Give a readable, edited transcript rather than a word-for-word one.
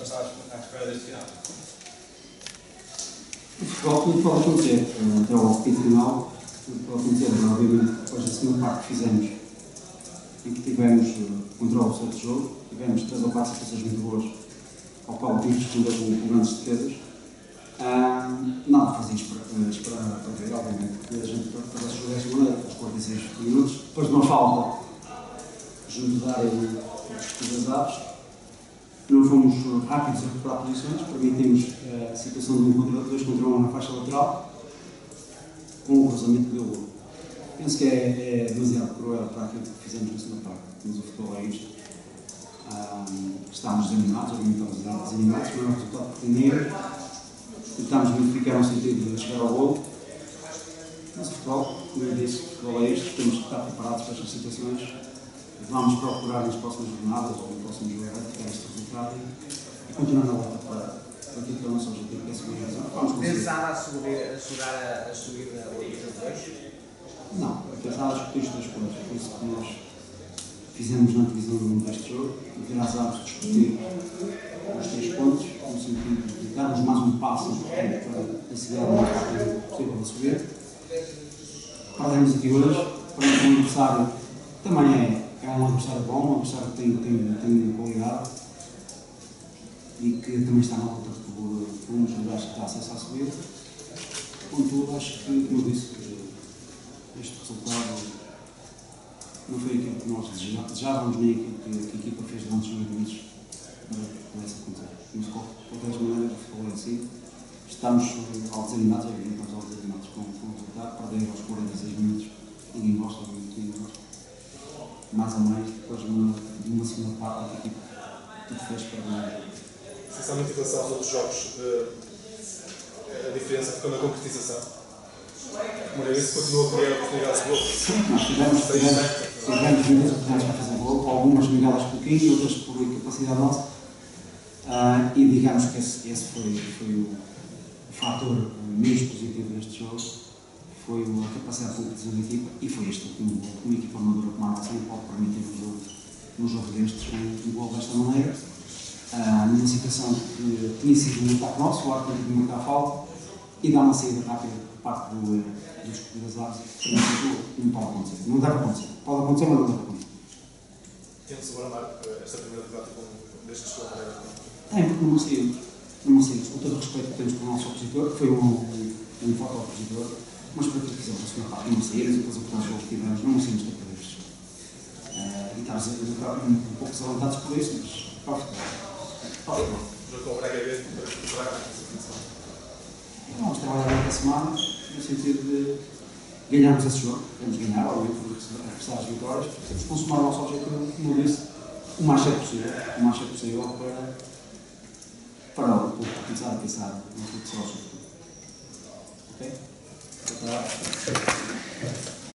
estavas à espera deste final? O futebol tudo pode acontecer, até ao apito final, tudo pode acontecer. Obviamente, depois da segunda parte que fizemos, em que tivemos controle sobre o jogo, tivemos 3 ou 4 situações muito boas, ao qual tínhamos que responder com grandes defesas. Nada fazia esperar para ver, obviamente, porque a gente estava a jogar desta maneira, aos 46 minutos, depois de uma falta junto da área das aves, não fomos rápidos a recuperar posições, permitimos a situação de 2 contra 1 na faixa lateral, com o cruzamento que deu gol. Penso que é demasiado cruel para aquilo que fizemos na segunda parte, mas o futebol é isto. Estávamos desanimados, obviamente estávamos desanimados, mas o resultado pretendia. Tentámos modificar o sentido de chegar ao gol, mas o futebol, como eu disse, o futebol é isto, temos que estar preparados para estas situações. Vamos procurar nas próximas jornadas ou no próximo jogo retirar este resultado e continuar na luta para aquilo que é o nosso objetivo, que é subir a divisão. Vamos conseguir. Pensar a subir da Liga 2? Não, pensar a discutir os 2 pontos. Por isso que nós fizemos na divisão deste jogo, virámos discutir os 3 pontos, no sentido de darmos mais um passo importante para conseguir o mais rápido possível a subir. Perdemos aqui hoje, para um adversário que também é um adversário bom, um adversário que tem qualidade e que também está na luta por um dos lugares que está acesso a subir. Contudo, acho que, como eu disse, este resultado não foi aquilo que nós desejávamos, nem aquilo que a equipa fez durante os 90 minutos para que pudesse acontecer. Mas, de qualquer maneira, o futebol é assim. Estamos ao desanimados, estamos ao desanimados com o resultado, perder aos 46 minutos. Ninguém gosta, ninguém gosta. Mais ou menos, depois de uma segunda parte, a equipa tudo fez para ganhar. Essencialmente, em relação aos outros jogos, a diferença ficou na concretização. O Moreirense continua a criar oportunidades de gol. Nós tivemos muitas oportunidades para fazer gol, algumas ligadas por pouquinho, outras por capacidade nossa. E digamos que esse foi o fator menos positivo deste jogo, foi a capacidade de concretização da equipa, e foi este último gol. Uma equipa amadora como a Armação pode permitir um jogo destes, um gol desta maneira, numa situação que tinha sido um ataque nosso, o árbitro tinha que marcar a falta, e dá uma saída rápida por parte dos aves, não pode acontecer. Não deve acontecer. Pode acontecer, mas não deve acontecer. Tem-se agora esta primeira derrota deste jogo? Tem, porque não saímos. Não saímos. Com todo o respeito que temos para o nosso opositor, que foi um forte opositor, mas para aquilo que fizemos na segunda parte, não saímos, e depois o que que tivemos, não saímos da perder. E estamos um pouco desalentados por isso, mas para o futebol. O jogo com o Braga é mesmo para recuperar essa situação. Vamos trabalhar durante a semana, no sentido de ganharmos esse jogo. Temos de ganhar, obviamente, regressar as vitórias. Temos de consumar o nosso objetivo, como eu disse, o mais cedo possível para começar a pensar no que será o futuro. Ok?